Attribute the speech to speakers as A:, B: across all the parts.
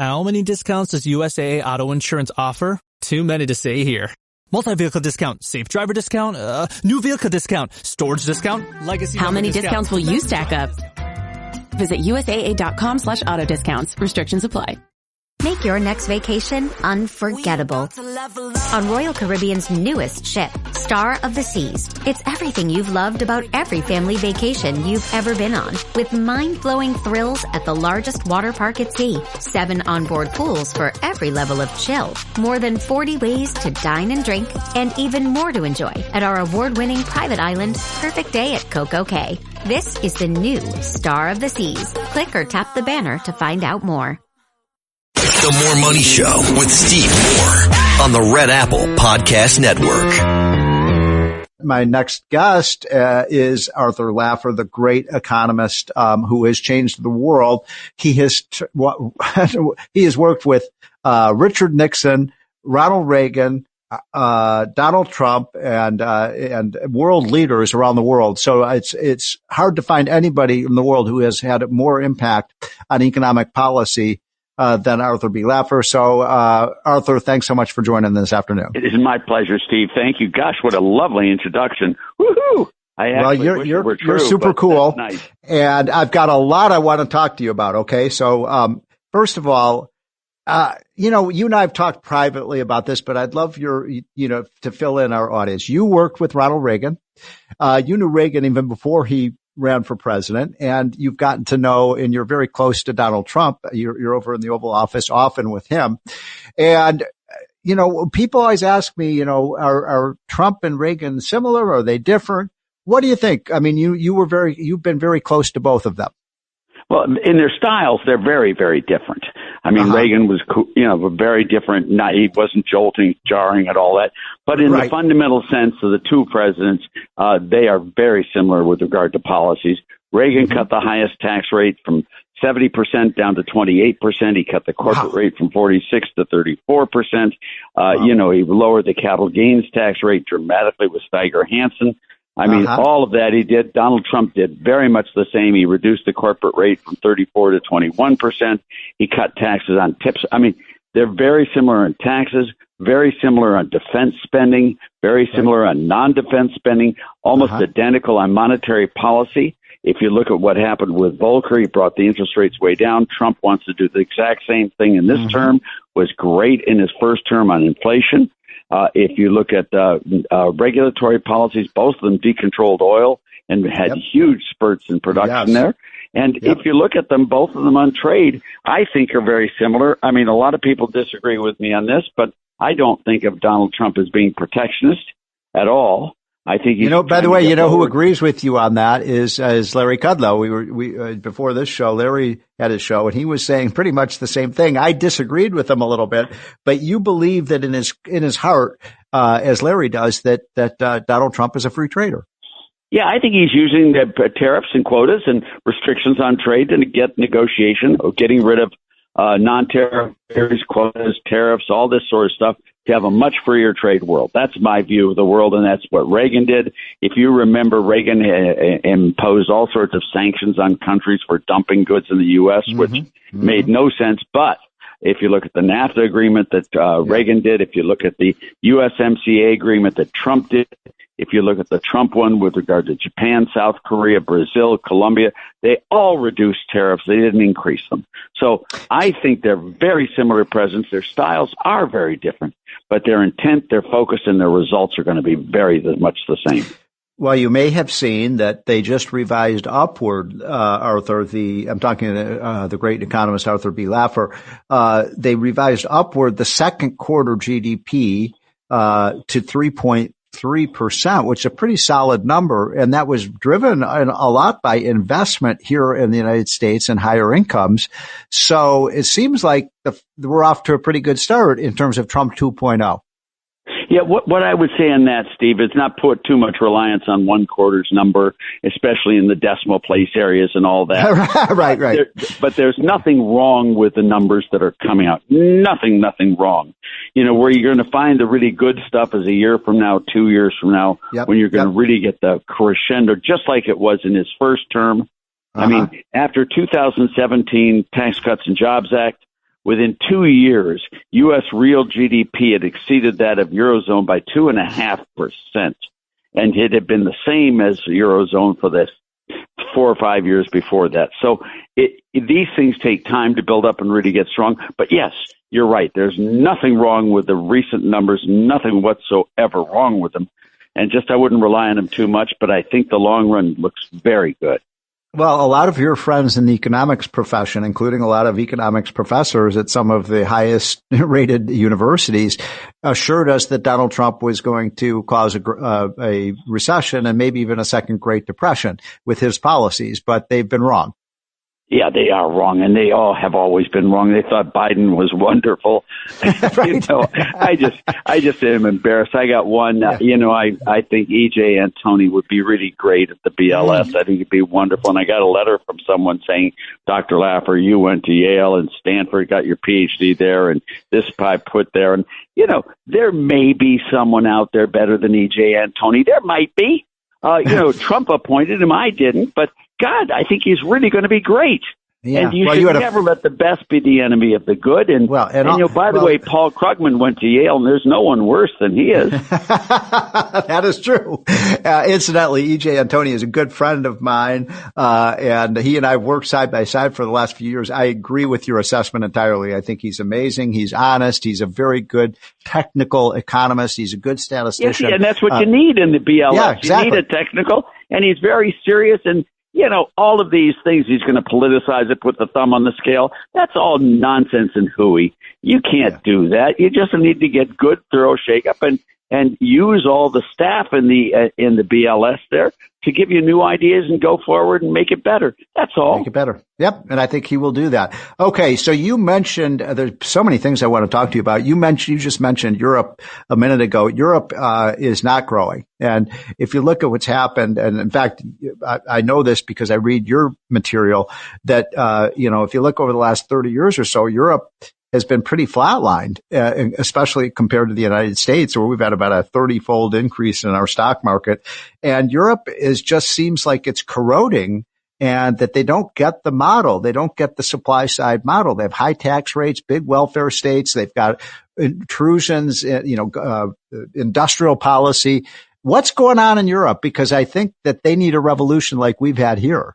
A: How many discounts does USAA Auto Insurance offer? Too many to say here. Multi-vehicle discount, safe driver discount, new vehicle discount, storage discount, legacy.
B: How many discounts will you stack up? Visit USAA.com/auto discounts. Restrictions apply.
C: Make your next vacation unforgettable on Royal Caribbean's newest ship, Star of the Seas. It's everything you've loved about every family vacation you've ever been on, with mind-blowing thrills at the largest water park at sea, 7 onboard pools for every level of chill, more than 40 ways to dine and drink, and even more to enjoy at our award-winning private island, Perfect Day at Coco Cay. This is the new Star of the Seas. Click or tap the banner to find out more.
D: The More Money Show with Steve Moore on the Red Apple Podcast Network.
E: My next guest is Arthur Laffer, the great economist who has changed the world. He has worked with Richard Nixon, Ronald Reagan, Donald Trump, and world leaders around the world. So it's hard to find anybody in the world who has had more impact on economic policy than Arthur B. Laffer. So, Arthur, thanks so much for joining this afternoon.
F: It is my pleasure, Steve. Thank you. Gosh, what a lovely introduction. Woohoo!
E: You're super cool. Nice. And I've got a lot I want to talk to you about. Okay. So, first of all, you and I have talked privately about this, but I'd love to fill in our audience. You worked with Ronald Reagan. You knew Reagan even before he ran for president, and you've gotten to know, and you're very close to Donald Trump. You're over in the Oval Office often with him. And, people always ask me, are Trump and Reagan similar? Are they different? What do you think? I mean, you've been very close to both of them.
F: Well, in their styles, they're very, very different. I mean, Reagan was, very different. He wasn't jarring at all that. But in the fundamental sense of the two presidents, they are very similar with regard to policies. Reagan cut the highest tax rate from 70% down to 28%. He cut the corporate rate from 46 to 34%. He lowered the capital gains tax rate dramatically with Steiger-Hansen. I mean, all of that he did. Donald Trump did very much the same. He reduced the corporate rate from 34 to 21%. He cut taxes on tips. I mean, they're very similar on taxes, very similar on defense spending, very similar on non-defense spending, almost identical on monetary policy. If you look at what happened with Volcker, he brought the interest rates way down. Trump wants to do the exact same thing in this term, was great in his first term on inflation. If you look at regulatory policies, both of them decontrolled oil and had huge spurts in production there. And if you look at them, both of them on trade, I think are very similar. I mean, a lot of people disagree with me on this, but I don't think of Donald Trump as being protectionist at all. I think he's
E: by the way, who agrees with you on that is Larry Kudlow. We before this show, Larry had his show and he was saying pretty much the same thing. I disagreed with him a little bit, but you believe that in his heart, as Larry does, that Donald Trump is a free trader.
F: Yeah, I think he's using the tariffs and quotas and restrictions on trade to get negotiation or getting rid of non-tariff barriers, quotas, tariffs, all this sort of stuff to have a much freer trade world. That's my view of the world, and that's what Reagan did. If you remember, Reagan imposed all sorts of sanctions on countries for dumping goods in the U.S., which made no sense. But if you look at the NAFTA agreement that Reagan did, if you look at the USMCA agreement that Trump did, if you look at the Trump one with regard to Japan, South Korea, Brazil, Colombia, they all reduced tariffs. They didn't increase them. So I think they're very similar presidents. Their styles are very different, but their intent, their focus, and their results are going to be very much the same.
E: Well, you may have seen that they just revised upward, Arthur, I'm talking to the great economist Arthur B. Laffer. They revised upward the second quarter GDP to 3.3%, which is a pretty solid number. And that was driven a lot by investment here in the United States and higher incomes. So it seems like we're off to a pretty good start in terms of Trump 2.0.
F: Yeah, what I would say on that, Steve, is not put too much reliance on one quarter's number, especially in the decimal place areas and all that.
E: Right.
F: But there's nothing wrong with the numbers that are coming out. Nothing wrong. Where you're going to find the really good stuff is a year from now, 2 years from now, when you're going to really get the crescendo, just like it was in his first term. I mean, after 2017 Tax Cuts and Jobs Act, within 2 years, U.S. real GDP had exceeded that of Eurozone by 2.5%. And it had been the same as the Eurozone for the 4 or 5 years before that. So these things take time to build up and really get strong. But yes, you're right. There's nothing wrong with the recent numbers, nothing whatsoever wrong with them. And just I wouldn't rely on them too much, but I think the long run looks very good.
E: Well, a lot of your friends in the economics profession, including a lot of economics professors at some of the highest rated universities, assured us that Donald Trump was going to cause a recession and maybe even a second Great Depression with his policies, but they've been wrong.
F: Yeah, they are wrong, and they all have always been wrong. They thought Biden was wonderful.
E: Right.
F: I just am embarrassed. I got one. I think E.J. Antoni would be really great at the BLS. I think it'd be wonderful. And I got a letter from someone saying, Dr. Laffer, you went to Yale and Stanford, got your PhD there, and this I put there. And, there may be someone out there better than E.J. Antoni. There might be. Trump appointed him. I didn't, but God, I think he's really going to be great. Yeah. And you should never let the best be the enemy of the good. And by the way, Paul Krugman went to Yale, and there's no one worse than he is.
E: That is true. Incidentally, E.J. Antoni is a good friend of mine, and he and I have worked side by side for the last few years. I agree with your assessment entirely. I think he's amazing. He's honest. He's a very good technical economist. He's a good statistician.
F: Yes, and that's what you need in the BLS.
E: Yeah, exactly.
F: You need a technical, and he's very serious. And all of these things, he's going to politicize it, put the thumb on the scale. That's all nonsense and hooey. You can't do that. You just need to get good, thorough shake-up and use all the staff in the BLS there to give you new ideas and go forward and make it better. That's all.
E: Make it better. Yep, and I think he will do that. Okay, so you mentioned there's so many things I want to talk to you about. You just mentioned Europe a minute ago. Europe is not growing, and if you look at what's happened, and in fact, I know this because I read your material that if you look over the last 30 years or so, Europe has been pretty flatlined, especially compared to the United States, where we've had about a 30-fold increase in our stock market. And Europe just seems like it's corroding, and that they don't get the model. They don't get the supply side model. They have high tax rates, big welfare states. They've got intrusions, industrial policy. What's going on in Europe? Because I think that they need a revolution like we've had here.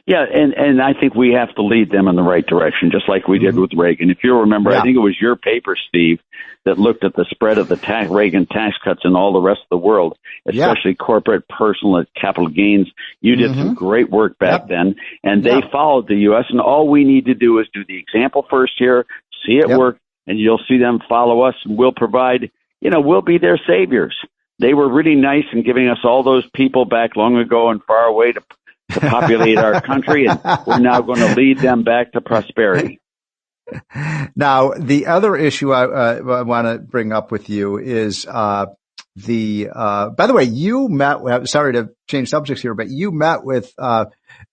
F: Yeah, and I think we have to lead them in the right direction, just like we did with Reagan. If you remember, I think it was your paper, Steve, that looked at the spread of the Reagan tax cuts in all the rest of the world, especially corporate, personal, and capital gains. You did some great work back then, and they followed the U.S., and all we need to do is do the example first here, see it work, and you'll see them follow us, and we'll provide, we'll be their saviors. They were really nice in giving us all those people back long ago and far away to populate our country, and we're now going to lead them back to prosperity.
E: Now, the other issue I want to bring up with you is by the way, you met, sorry to change subjects here, but you met with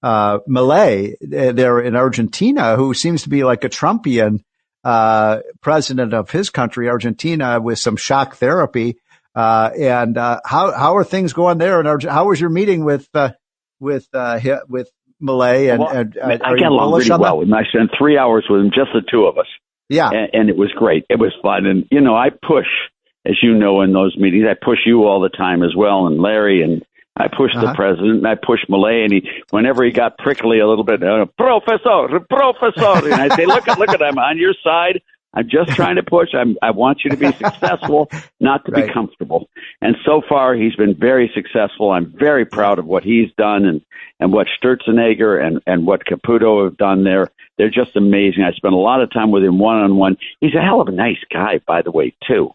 E: Milei there in Argentina, who seems to be like a Trumpian president of his country, Argentina, with some shock therapy. And how are things going there in Argentina? How was your meeting with Milei?
F: I got along really well with him. I spent 3 hours with him, just the two of us.
E: Yeah.
F: And it was great. It was fun. And, I push, as you know, in those meetings, I push you all the time as well, and Larry, and I push the president, and I push Milei, and whenever he got prickly a little bit, Professor, and I say, look at, I'm on your side. I'm just trying to push. I want you to be successful, not to be comfortable. And so far, he's been very successful. I'm very proud of what he's done and what Sturzenegger and what Caputo have done there. They're just amazing. I spent a lot of time with him one-on-one. He's a hell of a nice guy, by the way, too.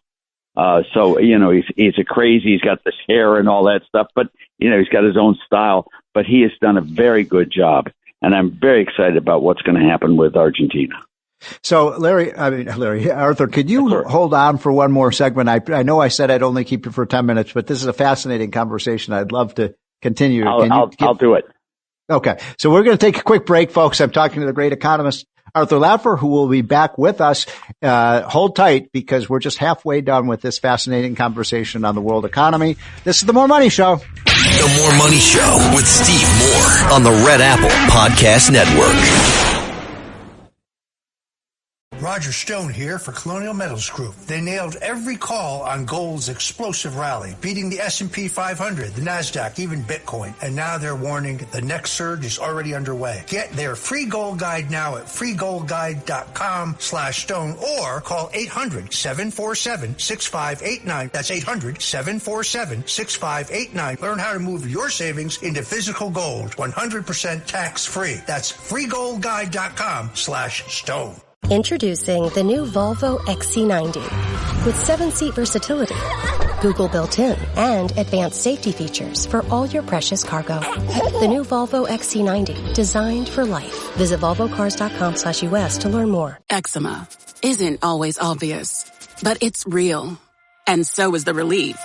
F: So, he's a crazy. He's got this hair and all that stuff, but, he's got his own style. But he has done a very good job. And I'm very excited about what's going to happen with Argentina.
E: So, Arthur, could you hold on for one more segment? I know I said I'd only keep you for 10 minutes, but this is a fascinating conversation. I'd love to continue.
F: I'll do it.
E: Okay. So we're going to take a quick break, folks. I'm talking to the great economist, Arthur Laffer, who will be back with us. Hold tight, because we're just halfway done with this fascinating conversation on the world economy. This is The More Money Show.
D: The More Money Show with Steve Moore on the Red Apple Podcast Network.
G: Roger Stone here for Colonial Metals Group. They nailed every call on gold's explosive rally, beating the S&P 500, the NASDAQ, even Bitcoin. And now they're warning the next surge is already underway. Get their free gold guide now at freegoldguide.com/stone or call 800-747-6589. That's 800-747-6589. Learn how to move your savings into physical gold, 100% tax-free. That's freegoldguide.com/stone.
H: Introducing the new Volvo XC90 with 7-seat versatility, Google built-in, and advanced safety features for all your precious cargo. The new Volvo XC90, designed for life. Visit volvocars.com/US to learn more.
I: Eczema isn't always obvious, but it's real. And so is the relief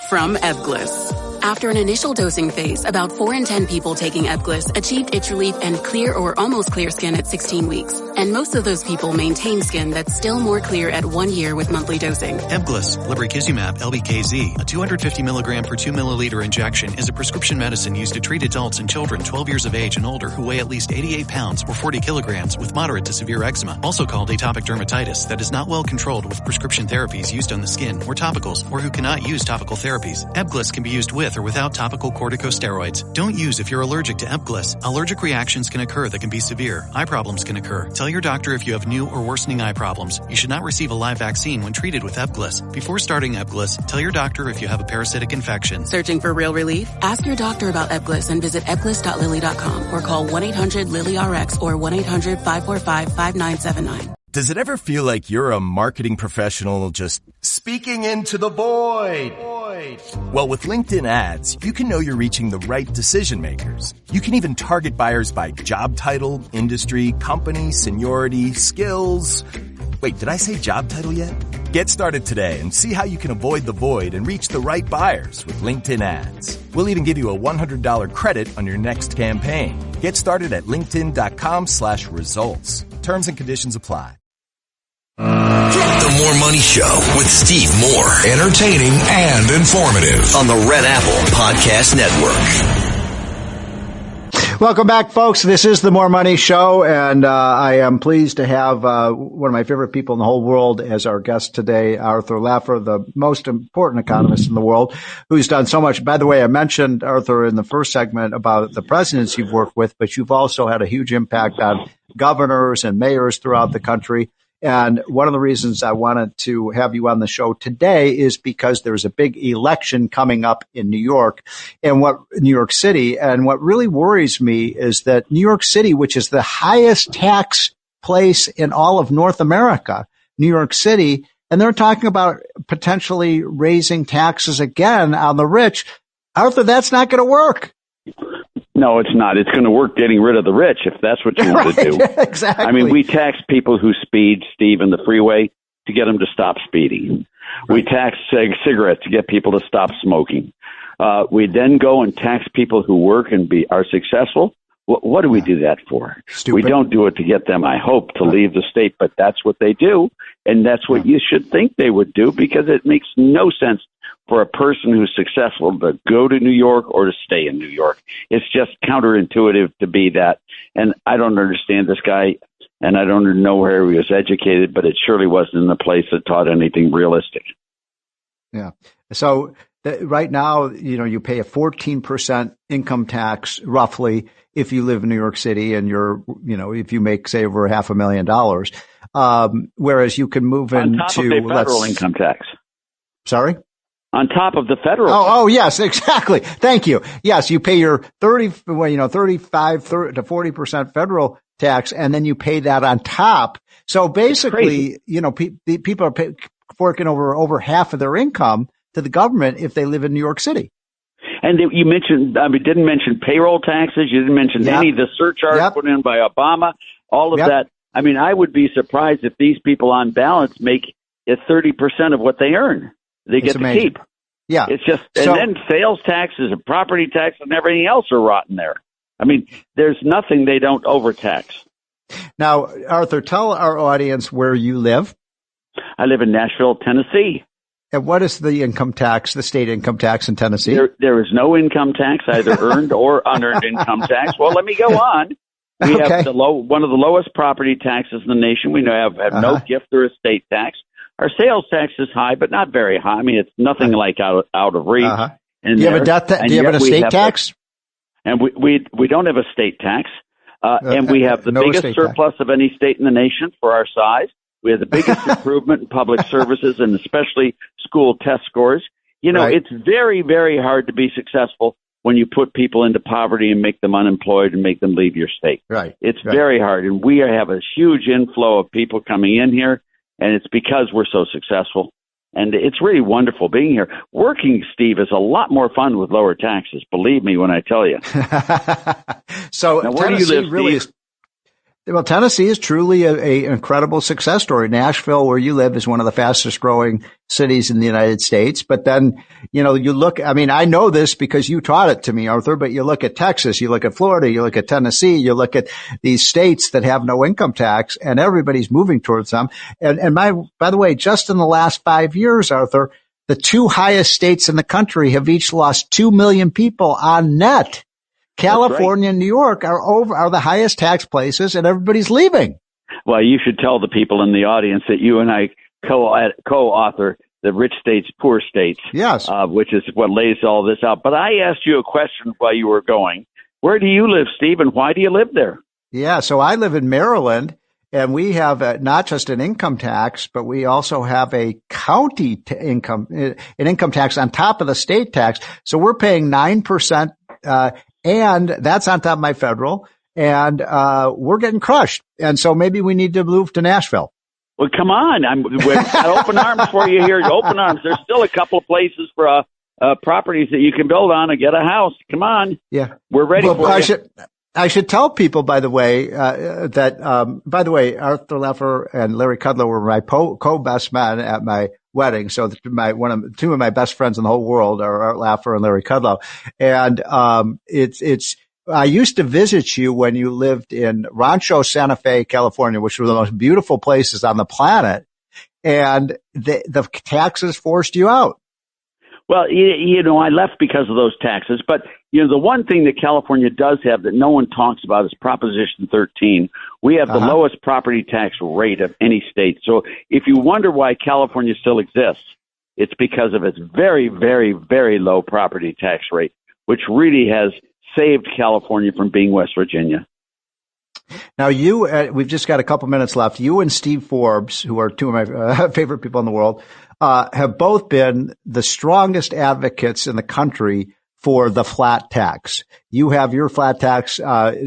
I: from Ebglyss. After an initial dosing phase, about 4 in 10 people taking Ebglyss achieved itch relief and clear or almost clear skin at 16 weeks. And most of those people maintain skin that's still more clear at 1 year with monthly dosing.
J: Ebglyss, lebrikizumab, LBKZ, a 250 milligram per 2 milliliter injection, is a prescription medicine used to treat adults and children 12 years of age and older who weigh at least 88 pounds or 40 kilograms with moderate to severe eczema, also called atopic dermatitis, that is not well controlled with prescription therapies used on the skin or topicals, or who cannot use topical therapies. Ebglyss can be used with or without topical corticosteroids. Don't use if you're allergic to Ebglyss. Allergic reactions can occur that can be severe. Eye problems can occur. Tell your doctor if you have new or worsening eye problems. You should not receive a live vaccine when treated with Ebglyss. Before starting Ebglyss, tell your doctor if you have a parasitic infection.
I: Searching for real relief? Ask your doctor about Ebglyss and visit ebglyss.lilly.com or call 1-800-LILY-RX or 1-800-545-5979.
K: Does it ever feel like you're a marketing professional just speaking into the void? Well, with LinkedIn ads, you can know you're reaching the right decision makers. You can even target buyers by job title, industry, company, seniority, skills. Wait, did I say job title yet? Get started today and see how you can avoid the void and reach the right buyers with LinkedIn ads. We'll even give you a $100 credit on your next campaign. Get started at linkedin.com/results. Terms and conditions apply.
D: The More Money Show with Steve Moore. Entertaining and informative on the Red Apple Podcast Network.
E: Welcome back, folks. This is the More Money Show, and I am pleased to have one of my favorite people in the whole world as our guest today, Arthur Laffer, the most important economist in the world, who's done so much. By the way, I mentioned, Arthur, in the first segment about the presidents you've worked with, but you've also had a huge impact on governors and mayors throughout the country. And one of the reasons I wanted to have you on the show today is because there's a big election coming up in New York New York City. And what really worries me is that New York City, which is the highest tax place in all of North America, New York City, and they're talking about potentially raising taxes again on the rich. Arthur, that's not going to work.
F: No, it's not. It's going to work getting rid of the rich if that's what you want to do.
E: Exactly.
F: I mean, we tax people who speed, Steve, in the freeway to get them to stop speeding. Right. We tax cigarettes to get people to stop smoking. We then go and tax people who work and are successful. What do we do that for?
E: Stupid.
F: We don't do it to get them, I hope, to leave the state, but that's what they do. And that's what you should think they would do, because it makes no sense for a person who's successful to go to New York or to stay in New York. It's just counterintuitive to be that. And I don't understand this guy, and I don't know where he was educated, but it surely wasn't in a place that taught anything realistic.
E: Yeah. So right now, you pay a 14% income tax roughly if you live in New York City and if you make, say, over $500,000. Whereas you can move into
F: federal income tax.
E: Sorry?
F: On top of the federal.
E: Oh, yes, exactly. Thank you. Yes, you pay your 35 to 40% federal tax, and then you pay that on top. So basically, people are forking over half of their income to the government if they live in New York City.
F: And you didn't mention payroll taxes. You didn't mention any of the surcharge put in by Obama. All of that. I mean, I would be surprised if these people on balance make it 30% of what they earn. They get to keep.
E: Yeah.
F: It's just, and then sales taxes and property tax and everything else are rotten there. I mean, there's nothing they don't overtax.
E: Now, Arthur, tell our audience where you live.
F: I live in Nashville, Tennessee.
E: And what is the income tax, the state income tax in Tennessee?
F: There is no income tax, either earned or unearned income tax. Well, let me go on. We have one of the lowest property taxes in the nation. We have no gift or estate tax. Our sales tax is high, but not very high. I mean, it's nothing like out of reach.
E: Do you have do you have an estate tax?
F: And we don't have a state tax. And we have the biggest surplus of any state in the nation for our size. We have the biggest improvement in public services and especially school test scores. It's very, very hard to be successful when you put people into poverty and make them unemployed and make them leave your state. It's very hard. And we have a huge inflow of people coming in here, and it's because we're so successful. And it's really wonderful being here. Working, Steve, is a lot more fun with lower taxes. Believe me when I tell you.
E: So
F: now, where do you live,
E: really
F: Steve?
E: Well, Tennessee is truly an incredible success story. Nashville, where you live, is one of the fastest growing cities in the United States. But then, you look, I know this because you taught it to me, Arthur, but you look at Texas, you look at Florida, you look at Tennessee, you look at these states that have no income tax, and everybody's moving towards them. And by the way, just in the last 5 years, Arthur, the two highest states in the country have each lost 2 million people on net. California and New York are the highest tax places, and everybody's leaving.
F: Well, you should tell the people in the audience that you and I co-author the Rich States, Poor States,
E: yes,
F: which is what lays all this out. But I asked you a question while you were going. Where do you live, Steve, and why do you live there?
E: Yeah, so I live in Maryland, and we have not just an income tax, but we also have a county income tax on top of the state tax. So we're paying 9%. And that's on top of my federal, and we're getting crushed. And so maybe we need to move to Nashville.
F: Well, come on. We've got open arms for you here. Open arms. There's still a couple of places for properties that you can build on and get a house. Come on.
E: Yeah.
F: We're ready for you.
E: I should tell people, by the way, that Arthur Laffer and Larry Kudlow were my co-best men at my wedding. So two of my best friends in the whole world are Art Laffer and Larry Kudlow. And, I used to visit you when you lived in Rancho Santa Fe, California, which were the most beautiful places on the planet. And the taxes forced you out.
F: Well, I left because of those taxes. But, the one thing that California does have that no one talks about is Proposition 13. We have the lowest property tax rate of any state. So if you wonder why California still exists, it's because of its very, very, very low property tax rate, which really has saved California from being West Virginia.
E: Now, we've just got a couple minutes left. You and Steve Forbes, who are two of my favorite people in the world, have both been the strongest advocates in the country for the flat tax. You have your flat tax.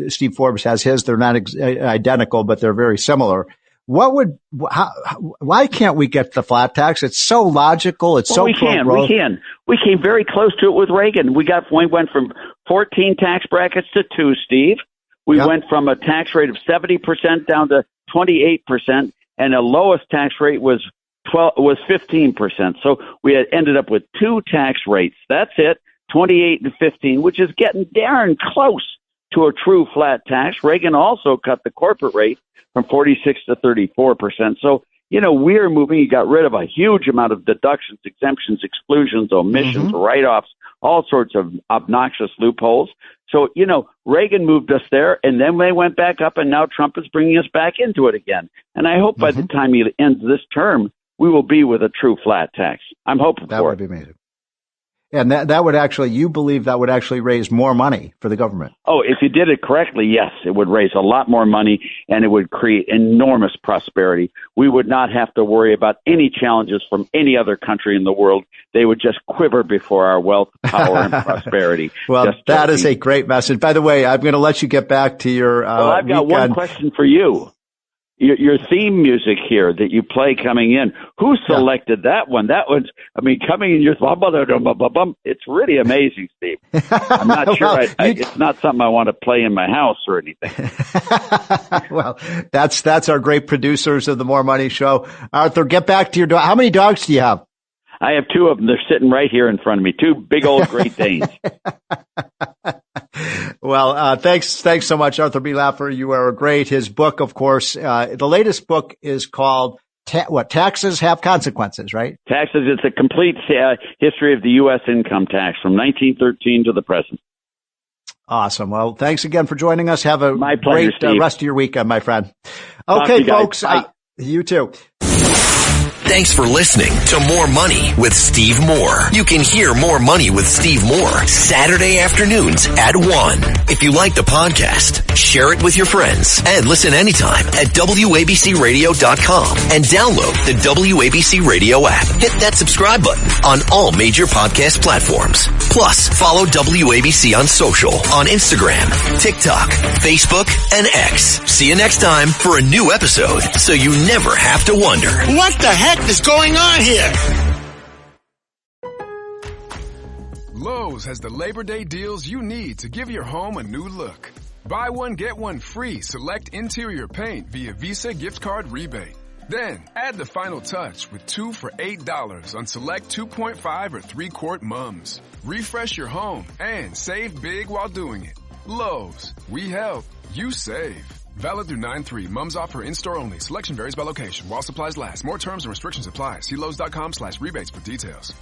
E: Steve Forbes has his. They're not identical, but they're very similar. Why can't we get the flat tax? It's so logical. It's so pro-growth.
F: We can. We came very close to it with Reagan. We went from 14 tax brackets to 2, Steve. We went from a tax rate of 70% down to 28%, and the lowest tax rate was 15%. So we had ended up with 2 tax rates. That's it, 28 and 15, which is getting darn close to a true flat tax. Reagan also cut the corporate rate from 46 to 34%. So, we are moving. You got rid of a huge amount of deductions, exemptions, exclusions, omissions, write-offs, all sorts of obnoxious loopholes. So, Reagan moved us there, and then they went back up, and now Trump is bringing us back into it again. And I hope by the time he ends this term, we will be with a true flat tax. I'm hoping for it.
E: That would be amazing. And that would actually, you believe that would actually raise more money for the government?
F: Oh, if you did it correctly, yes. It would raise a lot more money, and it would create enormous prosperity. We would not have to worry about any challenges from any other country in the world. They would just quiver before our wealth, power, and prosperity.
E: Well, that is a great message. By the way, I'm going to let you get back to your
F: Well, I've got one question for you. Your theme music here that you play coming in, who selected that one? That one's, coming in, it's really amazing, Steve. I'm not sure. It's not something I want to play in my house or anything.
E: Well, that's our great producers of the More Money Show. Arthur, get back to your dog. How many dogs do you have?
F: I have 2 of them. They're sitting right here in front of me. 2 big old Great Danes.
E: Well, thanks so much, Arthur B. Laffer. You are great. His book, of course, the latest book is called Taxes Have Consequences, right?
F: Taxes. It's a complete history of the U.S. income tax from 1913 to the present.
E: Awesome. Well, thanks again for joining us. Have a
F: pleasure,
E: great rest of your weekend, my friend. Okay, folks. You too.
D: Thanks for listening to More Money with Steve Moore. You can hear More Money with Steve Moore Saturday afternoons at 1. If you like the podcast, share it with your friends and listen anytime at WABCRadio.com and download the WABC Radio app. Hit that subscribe button on all major podcast platforms. Plus, follow WABC on social on Instagram, TikTok, Facebook, and X. See you next time for a new episode so you never have to wonder.
L: What the heck is going on here?
M: Lowe's has the Labor Day deals you need to give your home a new look. Buy one, get one free select interior paint via Visa gift card rebate. Then, add the final touch with 2 for $8 on select 2.5 or 3-quart mums. Refresh your home and save big while doing it. Lowe's. We help. You save. Valid through 9/3. Mums offer in-store only. Selection varies by location. While supplies last. More terms and restrictions apply. See Lowe's.com/rebates for details.